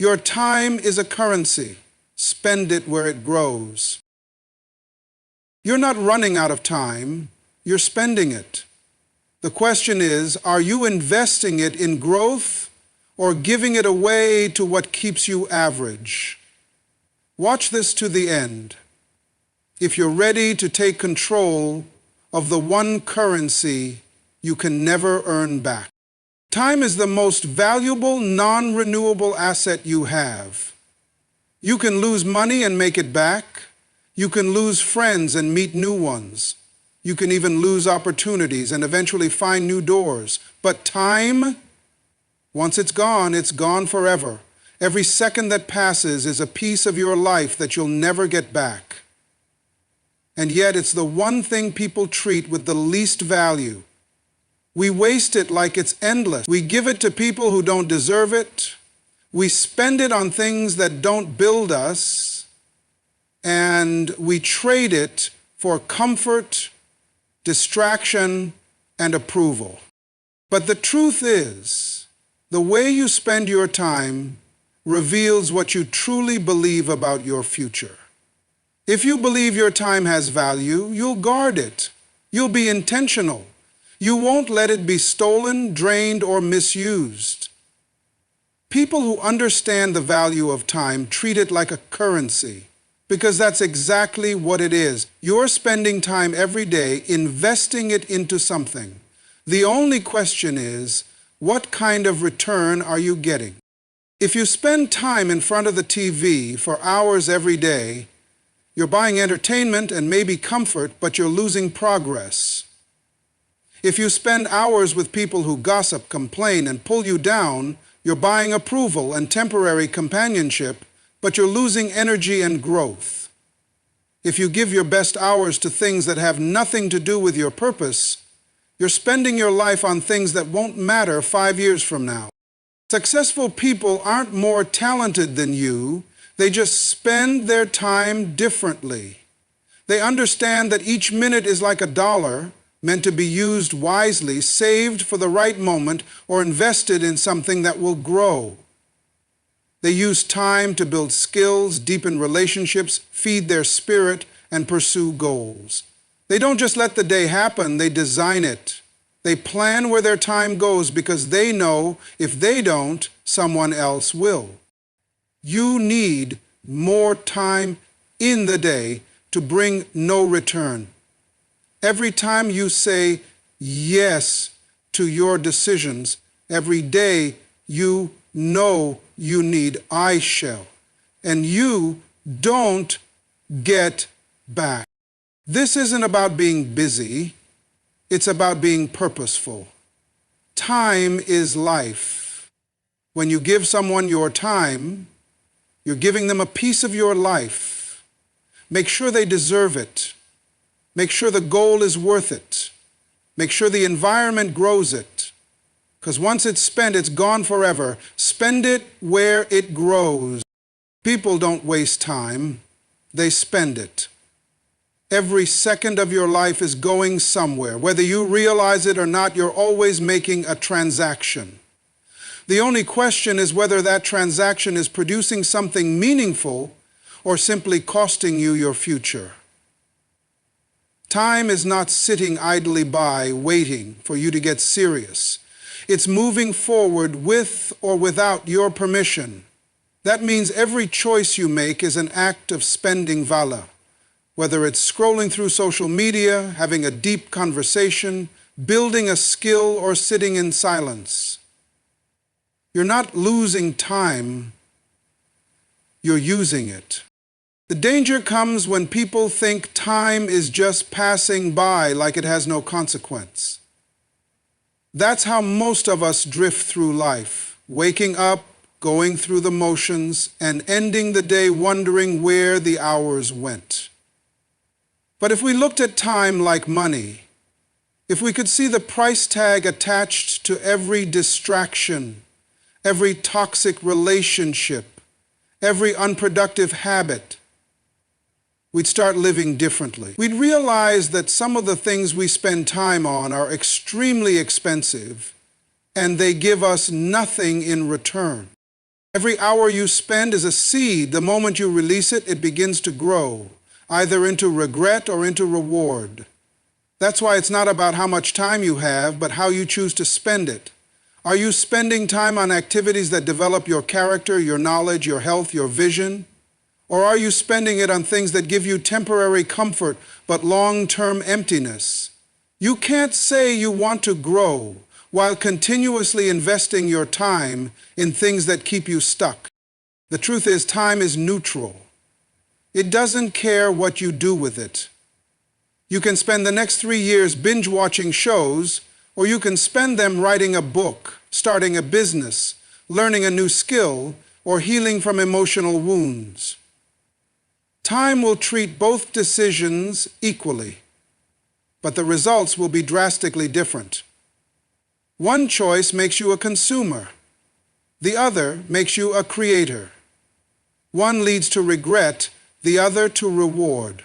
Your time is a currency. Spend it where it grows. You're not running out of time, you're spending it. The question is, are you investing it in growth or giving it away to what keeps you average? Watch this to the end. If you're ready to take control of the one currency you can never earn back. Time is the most valuable, non-renewable asset you have. You can lose money and make it back. You can lose friends and meet new ones. You can even lose opportunities and eventually find new doors. But time, once it's gone forever. Every second that passes is a piece of your life that you'll never get back. And yet it's the one thing people treat with the least value. We waste it like it's endless. We give it to people who don't deserve it. We spend it on things that don't build us. And we trade it for comfort, distraction, and approval. But the truth is, the way you spend your time reveals what you truly believe about your future. If you believe your time has value, you'll guard it. You'll be intentional. You won't let it be stolen, drained, or misused. People who understand the value of time treat it like a currency, because that's exactly what it is. You're spending time every day investing it into something. The only question is, what kind of return are you getting? If you spend time in front of the TV for hours every day, you're buying entertainment and maybe comfort, but you're losing progress. If you spend hours with people who gossip, complain, and pull you down, you're buying approval and temporary companionship, but you're losing energy and growth. If you give your best hours to things that have nothing to do with your purpose, you're spending your life on things that won't matter 5 years from now. Successful people aren't more talented than you. They just spend their time differently. They understand that each minute is like $1, meant to be used wisely, saved for the right moment, or invested in something that will grow. They use time to build skills, deepen relationships, feed their spirit, and pursue goals. They don't just let the day happen, they design it. They plan where their time goes because they know if they don't, someone else will. You need more time in the day to bring no return. Every time you say yes to your decisions, every day you know you need I shall, and you don't get back. This isn't about being busy, it's about being purposeful. Time is life. When you give someone your time, you're giving them a piece of your life. Make sure they deserve it. Make sure the goal is worth it. Make sure the environment grows it. Because once it's spent, it's gone forever. Spend it where it grows. People don't waste time. They spend it. Every second of your life is going somewhere. Whether you realize it or not, you're always making a transaction. The only question is whether that transaction is producing something meaningful or simply costing you your future. Time is not sitting idly by, waiting for you to get serious. It's moving forward with or without your permission. That means every choice you make is an act of spending valor. Whether it's scrolling through social media, having a deep conversation, building a skill, or sitting in silence. You're not losing time, you're using it. The danger comes when people think time is just passing by like it has no consequence. That's how most of us drift through life, waking up, going through the motions, and ending the day wondering where the hours went. But if we looked at time like money, if we could see the price tag attached to every distraction, every toxic relationship, every unproductive habit, we'd start living differently. We'd realize that some of the things we spend time on are extremely expensive, and they give us nothing in return. Every hour you spend is a seed. The moment you release it, it begins to grow, either into regret or into reward. That's why it's not about how much time you have, but how you choose to spend it. Are you spending time on activities that develop your character, your knowledge, your health, your vision? Or are you spending it on things that give you temporary comfort but long-term emptiness? You can't say you want to grow while continuously investing your time in things that keep you stuck. The truth is, time is neutral. It doesn't care what you do with it. You can spend the next 3 years binge-watching shows, or you can spend them writing a book, starting a business, learning a new skill, or healing from emotional wounds. Time will treat both decisions equally, but the results will be drastically different. One choice makes you a consumer. The other makes you a creator. One leads to regret, the other to reward.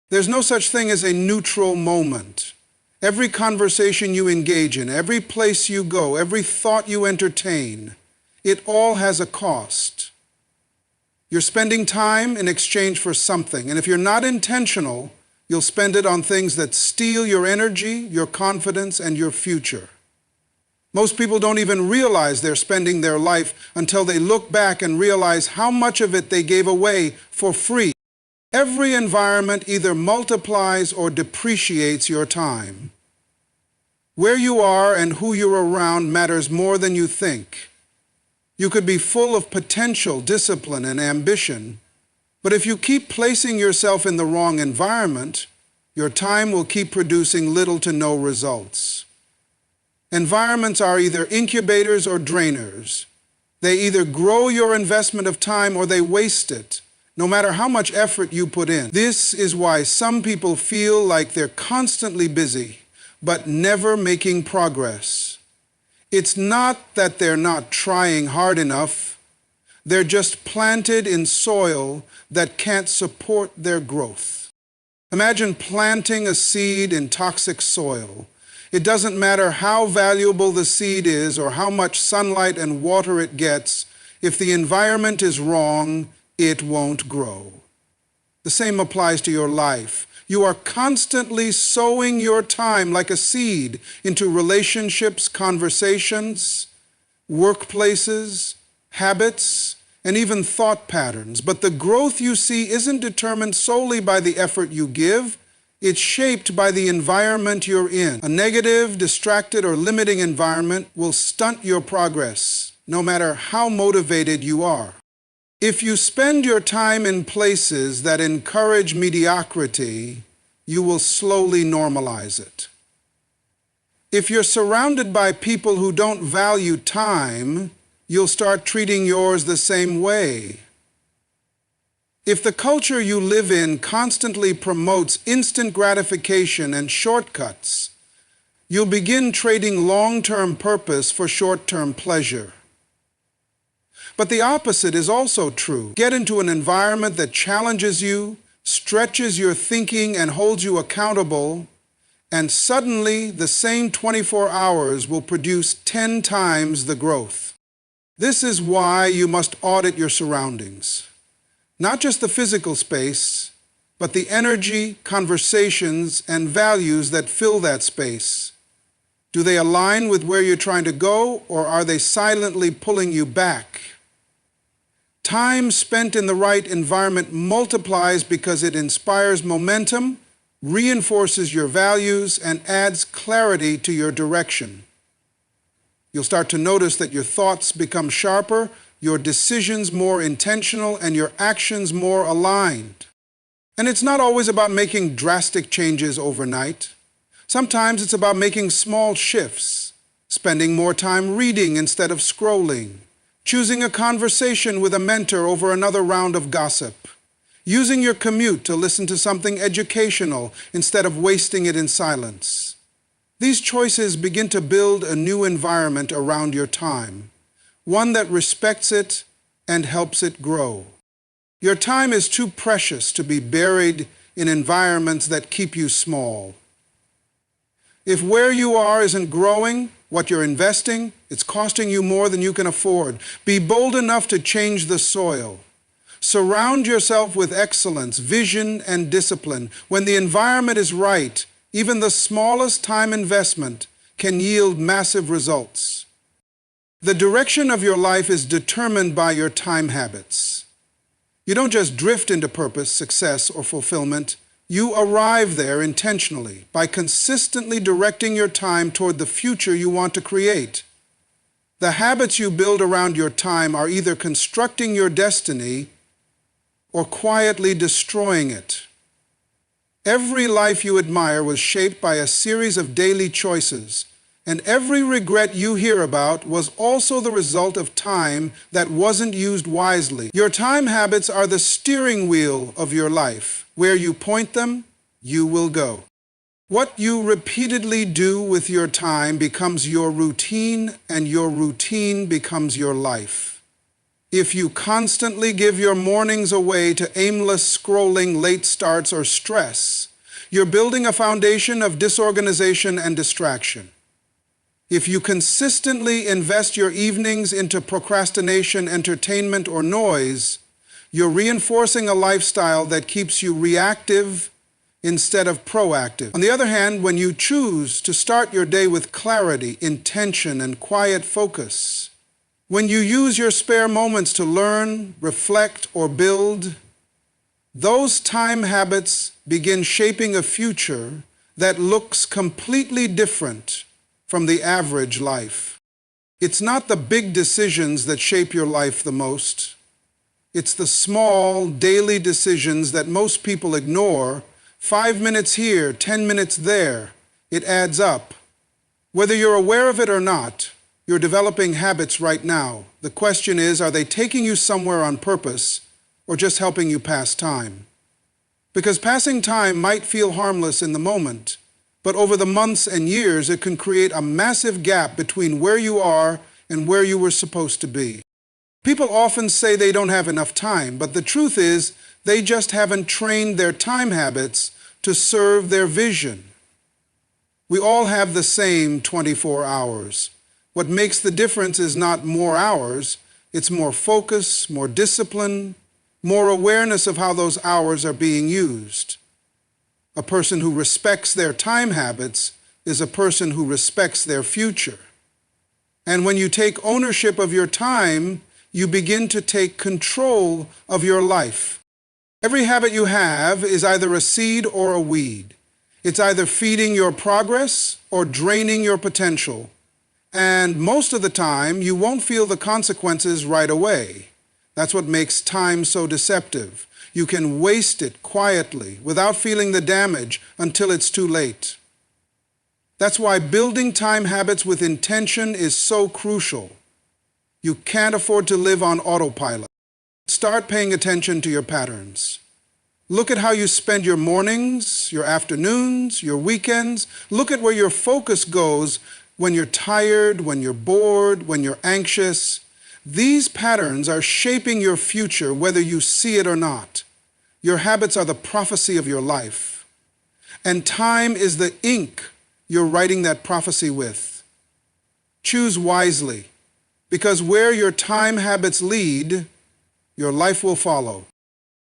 There's no such thing as a neutral moment. Every conversation you engage in, every place you go, every thought you entertain, it all has a cost. You're spending time in exchange for something, and if you're not intentional, you'll spend it on things that steal your energy, your confidence, and your future. Most people don't even realize they're spending their life until they look back and realize how much of it they gave away for free. Every environment either multiplies or depreciates your time. Where you are and who you're around matters more than you think. You could be full of potential, discipline, and ambition, but if you keep placing yourself in the wrong environment, your time will keep producing little to no results. Environments are either incubators or drainers. They either grow your investment of time or they waste it, no matter how much effort you put in. This is why some people feel like they're constantly busy, but never making progress. It's not that they're not trying hard enough. They're just planted in soil that can't support their growth. Imagine planting a seed in toxic soil. It doesn't matter how valuable the seed is or how much sunlight and water it gets. If the environment is wrong, it won't grow. The same applies to your life. You are constantly sowing your time like a seed into relationships, conversations, workplaces, habits, and even thought patterns. But the growth you see isn't determined solely by the effort you give. It's shaped by the environment you're in. A negative, distracted, or limiting environment will stunt your progress, no matter how motivated you are. If you spend your time in places that encourage mediocrity, you will slowly normalize it. If you're surrounded by people who don't value time, you'll start treating yours the same way. If the culture you live in constantly promotes instant gratification and shortcuts, you'll begin trading long-term purpose for short-term pleasure. But the opposite is also true. Get into an environment that challenges you, stretches your thinking, and holds you accountable, and suddenly the same 24 hours will produce 10 times the growth. This is why you must audit your surroundings. Not just the physical space, but the energy, conversations, and values that fill that space. Do they align with where you're trying to go, or are they silently pulling you back? Time spent in the right environment multiplies because it inspires momentum, reinforces your values, and adds clarity to your direction. You'll start to notice that your thoughts become sharper, your decisions more intentional, and your actions more aligned. And it's not always about making drastic changes overnight. Sometimes it's about making small shifts, spending more time reading instead of scrolling, choosing a conversation with a mentor over another round of gossip, using your commute to listen to something educational instead of wasting it in silence. These choices begin to build a new environment around your time, one that respects it and helps it grow. Your time is too precious to be buried in environments that keep you small. If where you are isn't growing, what you're investing, It's costing you more than you can afford. Be bold enough to change the soil. Surround yourself with excellence, vision, and discipline. When the environment is right, even the smallest time investment can yield massive results. The direction of your life is determined by your time habits. You don't just drift into purpose, success, or fulfillment. You arrive there intentionally by consistently directing your time toward the future you want to create. The habits you build around your time are either constructing your destiny or quietly destroying it. Every life you admire was shaped by a series of daily choices, and every regret you hear about was also the result of time that wasn't used wisely. Your time habits are the steering wheel of your life. Where you point them, you will go. What you repeatedly do with your time becomes your routine, and your routine becomes your life. If you constantly give your mornings away to aimless scrolling, late starts, or stress, you're building a foundation of disorganization and distraction. If you consistently invest your evenings into procrastination, entertainment, or noise, you're reinforcing a lifestyle that keeps you reactive instead of proactive. On the other hand, when you choose to start your day with clarity, intention, and quiet focus, when you use your spare moments to learn, reflect, or build, those time habits begin shaping a future that looks completely different from the average life. It's not the big decisions that shape your life the most. It's the small, daily decisions that most people ignore. 5 minutes here, 10 minutes there. It adds up. Whether you're aware of it or not, you're developing habits right now. The question is, are they taking you somewhere on purpose or just helping you pass time? Because passing time might feel harmless in the moment, but over the months and years, it can create a massive gap between where you are and where you were supposed to be. People often say they don't have enough time, but the truth is they just haven't trained their time habits to serve their vision. We all have the same 24 hours. What makes the difference is not more hours, it's more focus, more discipline, more awareness of how those hours are being used. A person who respects their time habits is a person who respects their future. And when you take ownership of your time, you begin to take control of your life. Every habit you have is either a seed or a weed. It's either feeding your progress or draining your potential. And most of the time, you won't feel the consequences right away. That's what makes time so deceptive. You can waste it quietly without feeling the damage until it's too late. That's why building time habits with intention is so crucial. You can't afford to live on autopilot. Start paying attention to your patterns. Look at how you spend your mornings, your afternoons, your weekends. Look at where your focus goes when you're tired, when you're bored, when you're anxious. These patterns are shaping your future whether you see it or not. Your habits are the prophecy of your life. And time is the ink you're writing that prophecy with. Choose wisely, because where your time habits lead, your life will follow.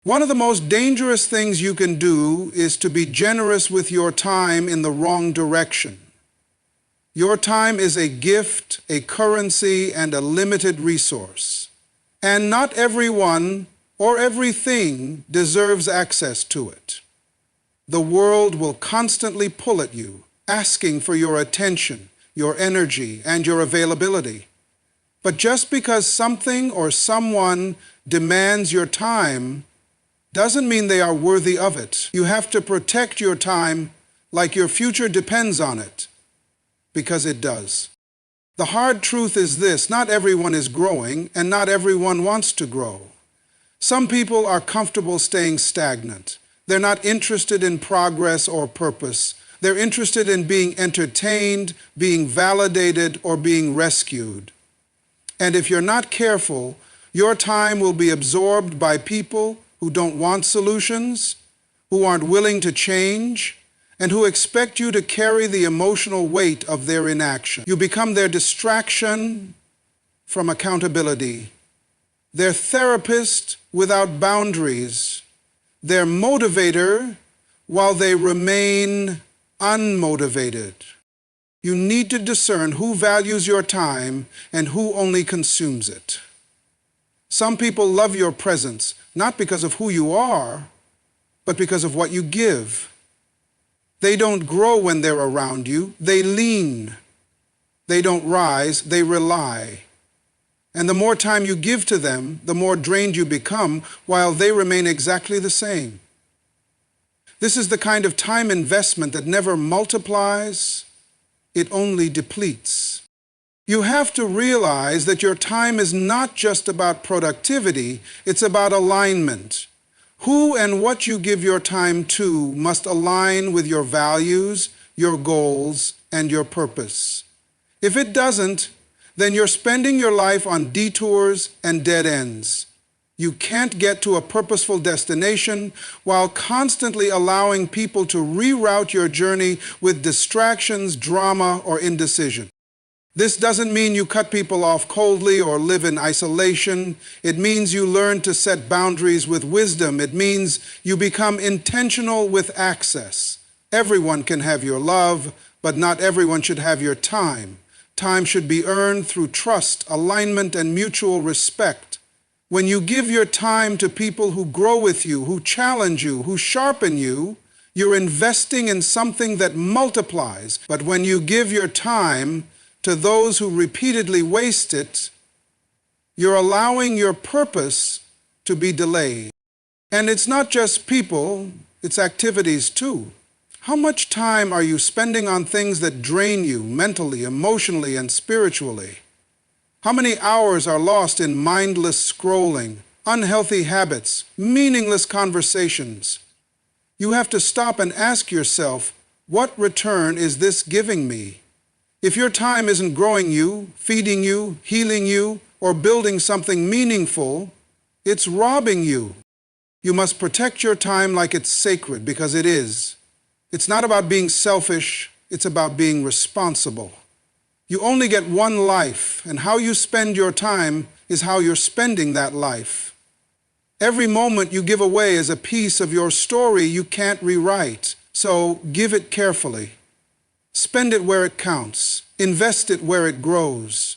One of the most dangerous things you can do is to be generous with your time in the wrong direction. Your time is a gift, a currency, and a limited resource. And not everyone or everything deserves access to it. The world will constantly pull at you, asking for your attention, your energy, and your availability. But just because something or someone demands your time doesn't mean they are worthy of it. You have to protect your time like your future depends on it, because it does. The hard truth is this: not everyone is growing, and not everyone wants to grow. Some people are comfortable staying stagnant. They're not interested in progress or purpose. They're interested in being entertained, being validated, or being rescued. And if you're not careful, your time will be absorbed by people who don't want solutions, who aren't willing to change, and who expect you to carry the emotional weight of their inaction. You become their distraction from accountability, their therapist without boundaries, their motivator while they remain unmotivated. You need to discern who values your time and who only consumes it. Some people love your presence, not because of who you are, but because of what you give. They don't grow when they're around you, they lean. They don't rise, they rely. And the more time you give to them, the more drained you become, while they remain exactly the same. This is the kind of time investment that never multiplies, it only depletes. You have to realize that your time is not just about productivity, it's about alignment. Who and what you give your time to must align with your values, your goals, and your purpose. If it doesn't, then you're spending your life on detours and dead ends. You can't get to a purposeful destination while constantly allowing people to reroute your journey with distractions, drama, or indecision. This doesn't mean you cut people off coldly or live in isolation. It means you learn to set boundaries with wisdom. It means you become intentional with access. Everyone can have your love, but not everyone should have your time. Time should be earned through trust, alignment, and mutual respect. When you give your time to people who grow with you, who challenge you, who sharpen you, you're investing in something that multiplies. But when you give your time to those who repeatedly waste it, you're allowing your purpose to be delayed. And it's not just people, it's activities too. How much time are you spending on things that drain you mentally, emotionally, and spiritually? How many hours are lost in mindless scrolling, unhealthy habits, meaningless conversations? You have to stop and ask yourself, what return is this giving me? If your time isn't growing you, feeding you, healing you, or building something meaningful, it's robbing you. You must protect your time like it's sacred, because it is. It's not about being selfish, it's about being responsible. You only get one life, and how you spend your time is how you're spending that life. Every moment you give away is a piece of your story you can't rewrite, so give it carefully. Spend it where it counts. Invest it where it grows.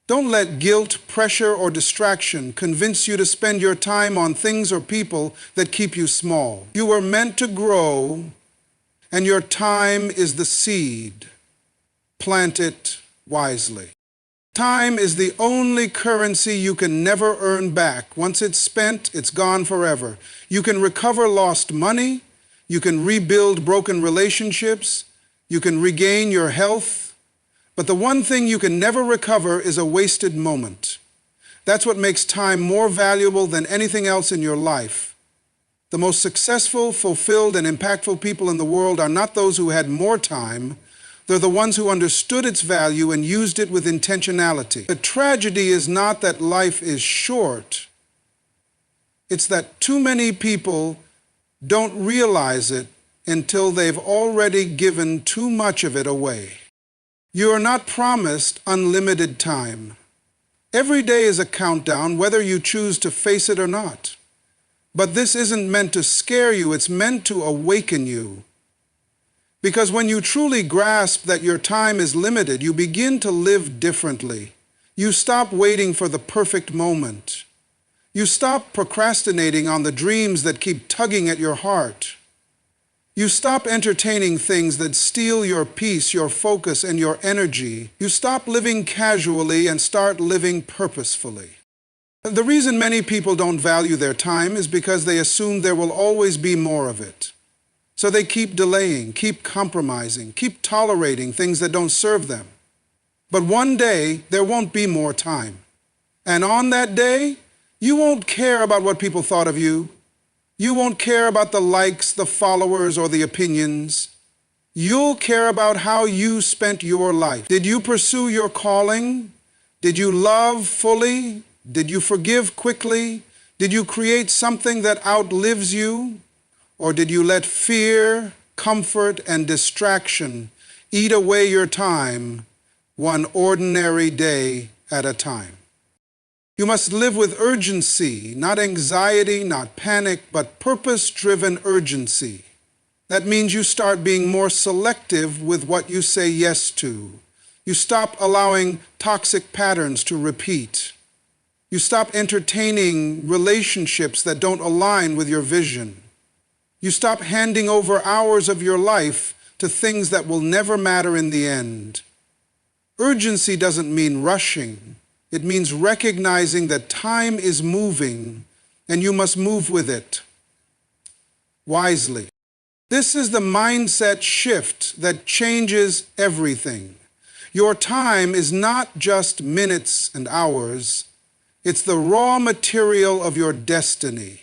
Don't let guilt, pressure, or distraction convince you to spend your time on things or people that keep you small. You were meant to grow, and your time is the seed. Plant it wisely. Time is the only currency you can never earn back. Once it's spent, it's gone forever. You can recover lost money. You can rebuild broken relationships. You can regain your health, but the one thing you can never recover is a wasted moment. That's what makes time more valuable than anything else in your life. The most successful, fulfilled, and impactful people in the world are not those who had more time. They're the ones who understood its value and used it with intentionality. The tragedy is not that life is short. It's that too many people don't realize it until they've already given too much of it away. You are not promised unlimited time. Every day is a countdown, whether you choose to face it or not. But this isn't meant to scare you, it's meant to awaken you. Because when you truly grasp that your time is limited, you begin to live differently. You stop waiting for the perfect moment. You stop procrastinating on the dreams that keep tugging at your heart. You stop entertaining things that steal your peace, your focus, and your energy. You stop living casually and start living purposefully. The reason many people don't value their time is because they assume there will always be more of it. So they keep delaying, keep compromising, keep tolerating things that don't serve them. But one day, there won't be more time. And on that day, you won't care about what people thought of you. You won't care about the likes, the followers, or the opinions. You'll care about how you spent your life. Did you pursue your calling? Did you love fully? Did you forgive quickly? Did you create something that outlives you? Or did you let fear, comfort, and distraction eat away your time, one ordinary day at a time. You must live with urgency, not anxiety, not panic, but purpose-driven urgency. That means you start being more selective with what you say yes to. You stop allowing toxic patterns to repeat. You stop entertaining relationships that don't align with your vision. You stop handing over hours of your life to things that will never matter in the end. Urgency doesn't mean rushing. It means recognizing that time is moving and you must move with it wisely. This is the mindset shift that changes everything. Your time is not just minutes and hours. It's the raw material of your destiny.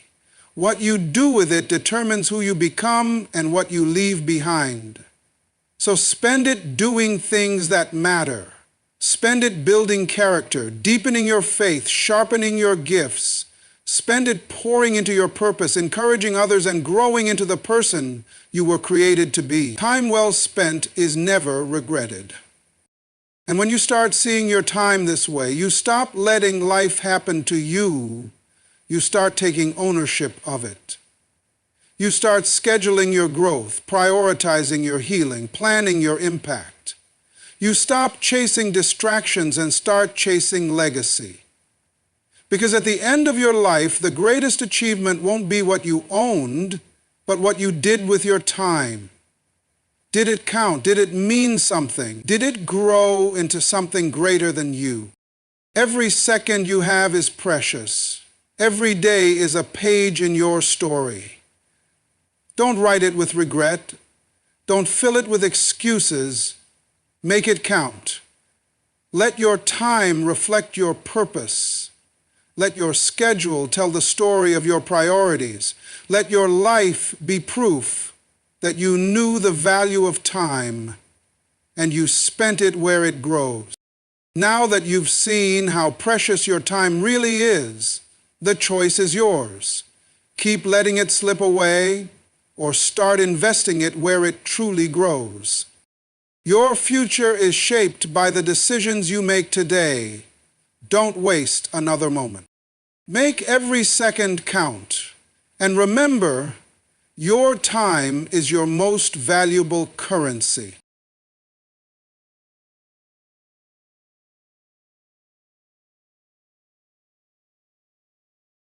What you do with it determines who you become and what you leave behind. So spend it doing things that matter. Spend it building character, deepening your faith, sharpening your gifts. Spend it pouring into your purpose, encouraging others, and growing into the person you were created to be. Time well spent is never regretted. And when you start seeing your time this way, you stop letting life happen to you. You start taking ownership of it. You start scheduling your growth, prioritizing your healing, planning your impact. You stop chasing distractions and start chasing legacy. Because at the end of your life, the greatest achievement won't be what you owned, but what you did with your time. Did it count? Did it mean something? Did it grow into something greater than you? Every second you have is precious. Every day is a page in your story. Don't write it with regret. Don't fill it with excuses. Make it count. Let your time reflect your purpose. Let your schedule tell the story of your priorities. Let your life be proof that you knew the value of time and you spent it where it grows. Now that you've seen how precious your time really is, the choice is yours. Keep letting it slip away or start investing it where it truly grows. Your future is shaped by the decisions you make today. Don't waste another moment. Make every second count. And remember, your time is your most valuable currency.